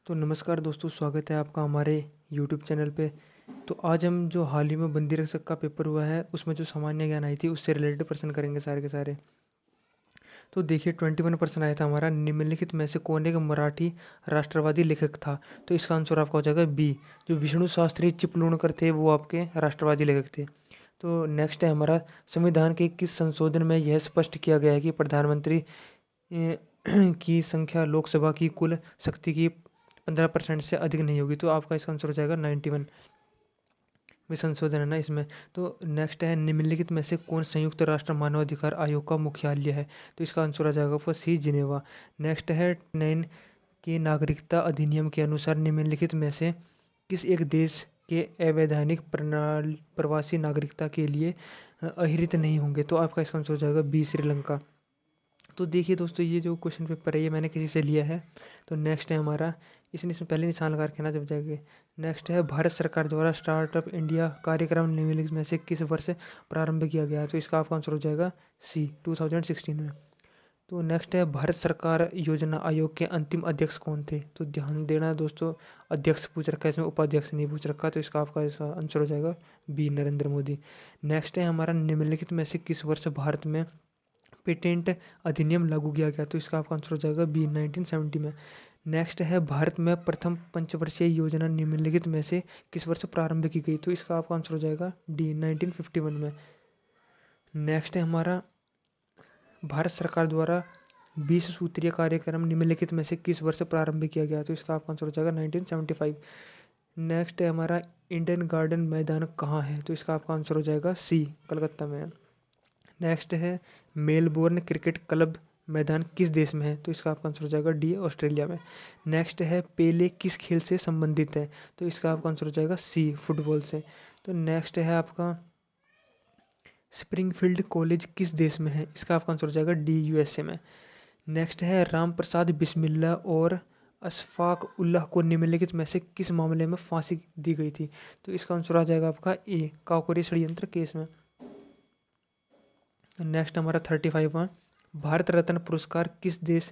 तो नमस्कार दोस्तों, स्वागत है आपका हमारे यूट्यूब चैनल पे। तो आज हम जो हाल ही में बंदी रक्षक का पेपर हुआ है उसमें जो सामान्य ज्ञान आई थी उससे रिलेटेड प्रश्न करेंगे सारे के सारे। तो देखिए 21 प्रश्न आया था हमारा, निम्नलिखित में से कौन एक मराठी राष्ट्रवादी लेखक था। तो इसका आंसर आपका हो जाएगा बी, जो विष्णु शास्त्री चिपलूणकर थे वो आपके राष्ट्रवादी लेखक थे। तो नेक्स्ट है हमारा, संविधान के किस संशोधन में यह स्पष्ट किया गया है कि प्रधानमंत्री ए, की संख्या लोकसभा की कुल शक्ति की 15% से अधिक नहीं होगी। तो आपका इसका आंसर हो जाएगा 91 में संशोधन है ना इसमें। तो नेक्स्ट है, निम्नलिखित में से कौन संयुक्त राष्ट्र मानवाधिकार आयोग का मुख्यालय है। तो इसका आंसर हो जाएगा फॉर सी, जिनेवा। नेक्स्ट है 9 के नागरिकता अधिनियम के अनुसार निम्नलिखित में से किस एक देश के अवैधानिक प्रवासी नागरिकता के लिए अहरित नहीं होंगे। तो आपका इसका आंसर हो जाएगा बी, श्रीलंका। तो देखिए दोस्तों, ये जो क्वेश्चन पेपर है ये मैंने किसी से लिया है। तो नेक्स्ट है हमारा, इसमें पहले निशान लगा रखना जब जाएंगे। नेक्स्ट है, भारत सरकार द्वारा स्टार्टअप इंडिया कार्यक्रम निम्नलिखित में से किस वर्ष प्रारंभ किया गया। तो इसका आपका आंसर हो जाएगा सी, 2016 में। तो नेक्स्ट है, भारत सरकार योजना आयोग के अंतिम अध्यक्ष कौन थे। तो ध्यान देना दोस्तों, अध्यक्ष पूछ रखा है इसमें, उपाध्यक्ष नहीं पूछ रखा। तो इसका आपका इसका आंसर हो जाएगा बी, नरेंद्र मोदी। नेक्स्ट है हमारा, निम्नलिखित में से किस वर्ष भारत में पेटेंट अधिनियम लागू किया गया। तो इसका आपका आंसर हो जाएगा बी, 1970 में। नेक्स्ट है, भारत में प्रथम पंचवर्षीय योजना निम्नलिखित में से किस वर्ष प्रारंभ की गई। तो इसका आपका आंसर हो जाएगा डी, 1951 में। नेक्स्ट है हमारा, भारत सरकार द्वारा 20 सूत्रीय कार्यक्रम निम्नलिखित में से किस वर्ष प्रारंभ किया गया। तो इसका आपका आंसर हो जाएगा 1975। नेक्स्ट है हमारा, इंडन गार्डन मैदान कहाँ है। तो इसका आपका आंसर हो जाएगा सी, कलकत्ता में है। नेक्स्ट है, मेलबोर्न क्रिकेट क्लब मैदान किस देश में है। तो इसका आपका आंसर हो जाएगा डी, ऑस्ट्रेलिया में। नेक्स्ट है, पेले किस खेल से संबंधित है। तो इसका आपका आंसर हो जाएगा सी, फुटबॉल से। तो नेक्स्ट है आपका, स्प्रिंगफील्ड कॉलेज किस देश में है। इसका आपका आंसर हो जाएगा डी, यूएसए में। नेक्स्ट है, राम प्रसाद बिस्मिल्ला और अशफाक उल्लाह को निम्नलिखित में से किस मामले में फांसी दी गई थी। तो इसका आंसर आ जाएगा आपका ए, काकोरी षड्यंत्र केस में। नेक्स्ट हमारा 35वां, भारत रत्न पुरस्कार किस देश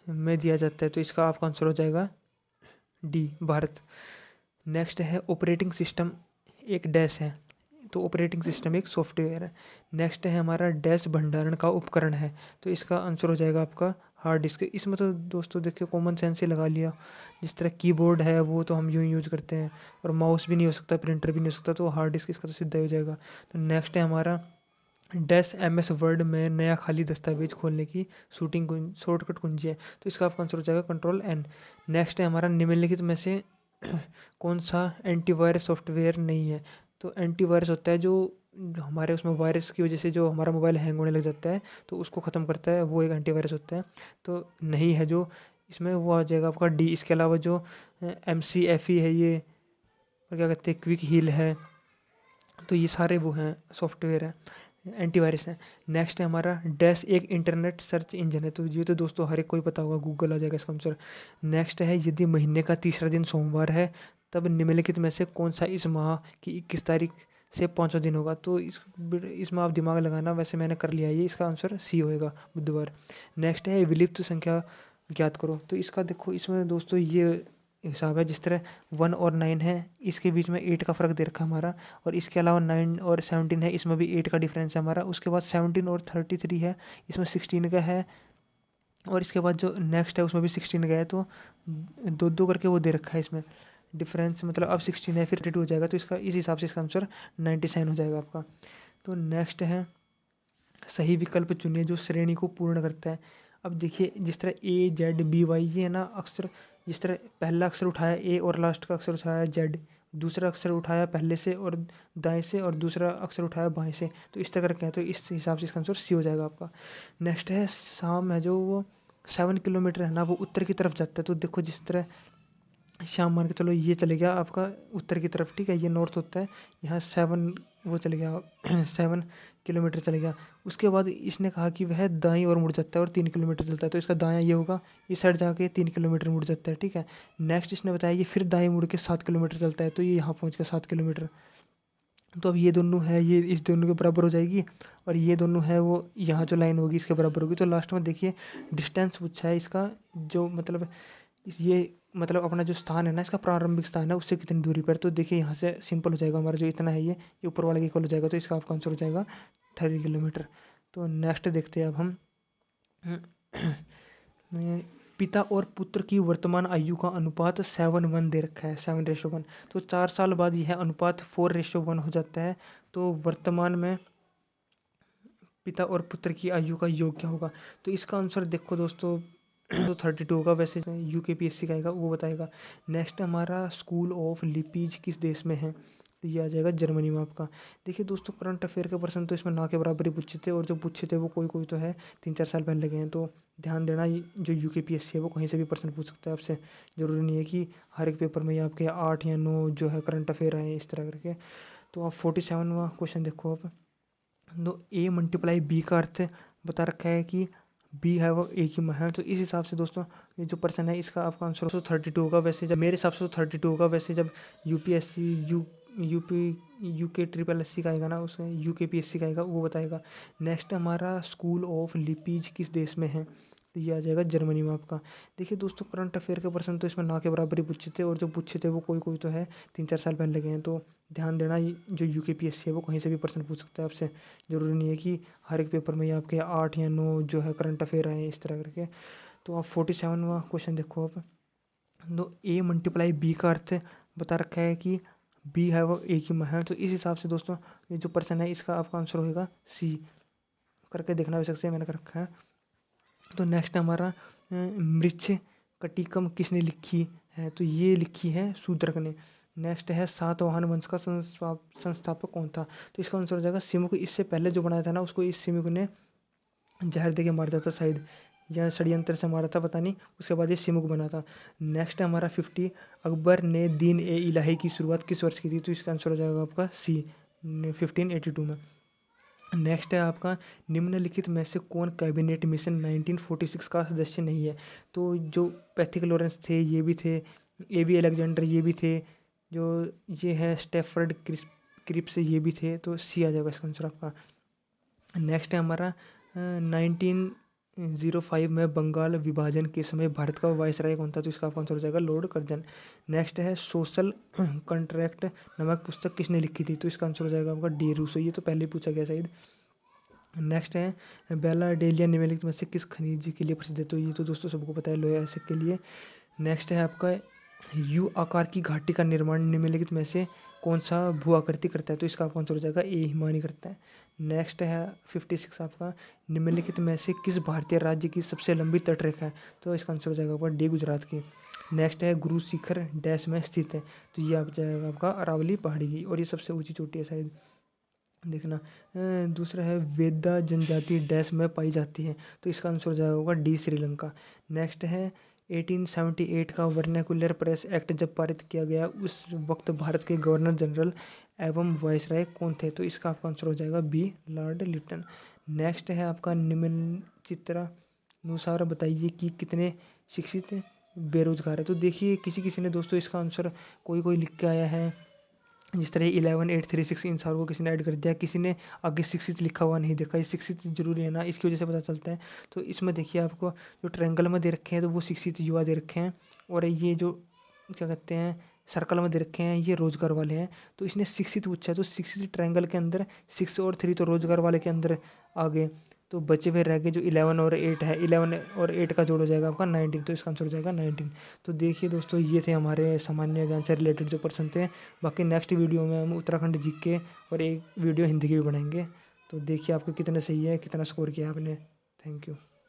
में दिया जाता है। तो इसका आपका आंसर हो जाएगा डी, भारत। नेक्स्ट है, ऑपरेटिंग सिस्टम एक डैश है। तो ऑपरेटिंग सिस्टम एक सॉफ्टवेयर है। नेक्स्ट है हमारा, डैश भंडारण का उपकरण है। तो इसका आंसर हो जाएगा आपका हार्ड डिस्क। इसमें तो दोस्तों देखिए कॉमन सेंस ही लगा लिया। जिस तरह कीबोर्ड है वो तो हम यूं ही यूज करते हैं, और माउस भी नहीं हो सकता, प्रिंटर भी नहीं हो सकता, तो हार्ड डिस्क इसका तो सीधा हो जाएगा। तो नेक्स्ट है हमारा, डैश एमएस वर्ड में नया खाली दस्तावेज खोलने की शूटिंग शॉर्टकट कुंजी है। तो इसका आपका आंसर हो जाएगा कंट्रोल एन। नेक्स्ट है हमारा, निम्नलिखित में से कौन सा एंटीवायरस सॉफ्टवेयर नहीं है। तो एंटीवायरस होता है जो हमारे उसमें वायरस की वजह से जो हमारा मोबाइल हैंग होने लग जाता है तो उसको ख़त्म करता है, वो एक एंटीवायरस होता है। तो नहीं है जो इसमें, वो आ जाएगा आपका डी। इसके अलावा जो MCAFE है ये, और क्या कहते हैं, क्विक हील है, तो ये सारे वो हैं सॉफ्टवेयर हैं, एंटीवायरस है। नेक्स्ट है हमारा, डैश एक इंटरनेट सर्च इंजन है। तो ये तो दोस्तों हर एक को ही पता होगा, गूगल आ जाएगा इसका आंसर। नेक्स्ट है, यदि महीने का तीसरा दिन सोमवार है तब निम्नलिखित में से कौन सा इस माह की 21 तारीख से 5वां दिन होगा। तो इसमें आप दिमाग लगाना, वैसे मैंने कर लिया है ये, इसका आंसर सी होएगा, बुधवार। नेक्स्ट है, विलुप्त संख्या ज्ञात करो। तो इसका देखो, इसमें दोस्तों ये हिसाब है, जिस तरह 1 और 9 है इसके बीच में 8 का फ़र्क दे रखा है हमारा, और इसके अलावा 9 और 17 है, इसमें भी 8 का डिफरेंस है हमारा। उसके बाद 17 और 33 है, इसमें 16 का है, और इसके बाद जो नेक्स्ट है उसमें भी 16 का है। तो दो दो करके वो दे रखा है इसमें डिफरेंस, मतलब अब 16 है फिर 32 हो जाएगा। तो इसका इस हिसाब से इसका आंसर 97 हो जाएगा आपका। तो नेक्स्ट है, सही विकल्प चुनिए जो श्रेणी को पूर्ण करता है। अब देखिए, जिस तरह AZBY ये है ना अक्षर, जिस तरह पहला अक्षर उठाया ए और लास्ट का अक्षर उठाया जेड, दूसरा अक्षर उठाया पहले से और दाएं से, और दूसरा अक्षर उठाया बाएं से, तो इस तरह करके है। तो इस हिसाब से इसका आंसर सी हो जाएगा आपका। नेक्स्ट है, शाम है जो वो 7 किलोमीटर है ना, वो उत्तर की तरफ जाता है। तो देखो, जिस तरह शाम मान के चलो ये चले गया आपका उत्तर की तरफ, ठीक है, ये नॉर्थ होता है, यहाँ 7 वो चले गया 7 किलोमीटर चले गया। उसके बाद इसने कहा कि वह दाईं ओर मुड़ जाता है और 3 किलोमीटर चलता है। तो इसका दायां ये होगा, इस साइड जाके 3 किलोमीटर मुड़ जाता है, ठीक है। नेक्स्ट इसने बताया ये फिर दाएं मुड़ के 7 किलोमीटर चलता है, तो ये यहाँ पहुँच गया 7 किलोमीटर। तो अब ये दोनों है, ये इस दोनों के बराबर हो जाएगी, और ये दोनों है वो यहाँ जो लाइन होगी इसके बराबर होगी। तो लास्ट में देखिए डिस्टेंस पूछा है इसका, जो मतलब ये मतलब अपना जो स्थान है ना, इसका प्रारंभिक स्थान है उससे कितनी दूरी पर। तो देखिए यहाँ से सिंपल हो जाएगा, हमारा जो इतना है ये ऊपर वाले के इक्वल हो जाएगा, तो इसका आपका आंसर हो जाएगा 30 किलोमीटर। तो नेक्स्ट देखते हैं अब हम पिता और पुत्र की वर्तमान आयु का अनुपात 7:1 दे रखा है, 7:1। तो 4 साल बाद यह अनुपात 4:1 हो जाता है। तो वर्तमान में पिता और पुत्र की आयु का योग क्या होगा। तो इसका आंसर देखो दोस्तों तो 32 होगा, वैसे UKPSC का आएगा वो बताएगा। नेक्स्ट हमारा स्कूल ऑफ लिपीज किस देश में है, तो ये आ जाएगा जर्मनी में आपका। देखिए दोस्तों करंट अफेयर के पर्सन तो इसमें ना के बराबर ही पूछे थे, और जो पूछे थे वो कोई कोई तो है 3-4 साल पहले लगे हैं। तो ध्यान देना, जो UKPSC है वो कहीं से भी पर्सन पूछ सकता है आपसे, ज़रूरी नहीं है कि हर एक पेपर में ये आपके 8 या 9 जो है करंट अफेयर आए इस तरह करके। तो आप 47वां क्वेश्चन देखो आप। तो A × B का अर्थ बता रखा है कि बी है वो ए की माँ है। तो इस हिसाब से दोस्तों ये जो पर्सन है इसका आपका आंसर 32 होगा। वैसे जब मेरे हिसाब से 32 होगा, वैसे जब UPSC UK SSS का आएगा ना, उसमें UKPSC का आएगा वो बताएगा। नेक्स्ट हमारा स्कूल ऑफ लिपीज किस देश में है, तो ये आ जाएगा जर्मनी में आपका। देखिए दोस्तों करंट अफेयर के पर्सन तो इसमें ना के बराबर ही पूछे थे, और जो पूछे थे वो कोई कोई तो है 3-4 साल पहले लगे हैं। तो ध्यान देना, जो UKPSC है वो कहीं से भी पर्सन पूछ सकता है आपसे, ज़रूरी नहीं है कि हर एक पेपर में ये आपके 8 या 9 जो है करंट अफेयर आए इस तरह करके। तो आप 47वां क्वेश्चन देखो आप। तो A × B का अर्थ बता रखा है कि बी है वो ए की माँ है। तो इस हिसाब से दोस्तों ये जो पर्सन है इसका आपका आंसर होगा C करके देखना, वैसे से मैंने कर रखा है। तो नेक्स्ट हमारा मृच्छ कटिकम किसने लिखी है, तो ये लिखी है शूद्रक ने। नेक्स्ट है सातवाहन वंश का संस्थापक कौन था, तो इसका आंसर हो जाएगा सिमुक। इससे पहले जो बनाया था ना उसको इस सिमुक ने जहर दे के मार दिया था शायद, या षड्यंत्र से मारा था पता नहीं, उसके बाद ये सिमुक बना था। नेक्स्ट है हमारा 50, अकबर ने दीन ए इलाही की शुरुआत किस वर्ष की थी, तो इसका आंसर हो जाएगा आपका C 1582 में। नेक्स्ट है आपका निम्नलिखित में से कौन कैबिनेट मिशन 1946 का सदस्य नहीं है, तो जो पैथिक लॉरेंस थे ये भी थे, AB अलेक्जेंडर ये भी थे, जो ये है स्टेफर्ड क्रिप्स ये भी थे। तो C आ जाएगा इसका आंसर आपका। नेक्स्ट है हमारा 1905 में बंगाल विभाजन के समय भारत का वायसराय कौन था, तो इसका आंसर हो जाएगा लॉर्ड कर्जन। नेक्स्ट है सोशल कॉन्ट्रैक्ट नामक पुस्तक किसने लिखी थी, तो इसका आंसर हो जाएगा आपका D रूसो, ये तो पहले ही पूछा गया शायद। नेक्स्ट है बेला डेलिया निम्नलिखित में से किस खनिज के लिए प्रसिद्ध है, तो ये तो दोस्तों सबको पता है, लोहा एसिड के लिए। नेक्स्ट है आपका यू आकार की घाटी का निर्माण निम्नलिखित में से कौन सा भू आकृति करता है, तो इसका आपका आंसर हो जाएगा A हिमानी करता है। नेक्स्ट है 56 आपका निम्नलिखित में से किस भारतीय राज्य की सबसे लंबी तटरेखा है, तो इसका आंसर हो जाएगा आपका D गुजरात की। नेक्स्ट है गुरु शिखर डैश में स्थित है, तो ये आप जाएगा आपका अरावली पहाड़ी की, और ये सबसे ऊंची चोटी है शायद, देखना। दूसरा है वेदा जनजाति डैश में पाई जाती है, तो इसका आंसर हो जाएगा D श्रीलंका। नेक्स्ट है 1878 का वर्नाकुलर प्रेस एक्ट जब पारित किया गया उस वक्त भारत के गवर्नर जनरल एवं वायसराय कौन थे, तो इसका आपका आंसर हो जाएगा B लॉर्ड लिटन। नेक्स्ट है आपका निम्न चित्रानुसार बताइए कि कितने शिक्षित बेरोजगार है, तो देखिए किसी किसी ने दोस्तों इसका आंसर कोई कोई लिख के आया है, जिस तरह 11,836 इन सारों को किसी ने ऐड कर दिया, किसी ने आगे शिक्षित लिखा हुआ नहीं देखा। ये शिक्षित जरूरी है ना, इसकी वजह से पता चलता है। तो इसमें देखिए आपको जो ट्रायंगल में दे रखे हैं तो वो शिक्षित युवा दे रखे हैं, और ये जो क्या कहते हैं सर्कल में दे रखे हैं ये रोजगार वाले हैं। तो इसने शिक्षित पूछा है, तो शिक्षित ट्रायंगल के अंदर 6 और 3 तो रोजगार वाले के अंदर आ गए, तो बचे हुए रह गए जो 11 और 8 है। 11 और 8 का जोड़ हो जाएगा आपका 19, तो इसका आंसर हो जाएगा 19। तो देखिए दोस्तों ये थे हमारे सामान्य ज्ञान से रिलेटेड जो पर्सन थे। बाकी नेक्स्ट वीडियो में हम उत्तराखंड जीके और एक वीडियो हिंदी की भी बनाएंगे। तो देखिए आपको कितना सही है, कितना स्कोर किया आपने। Thank you.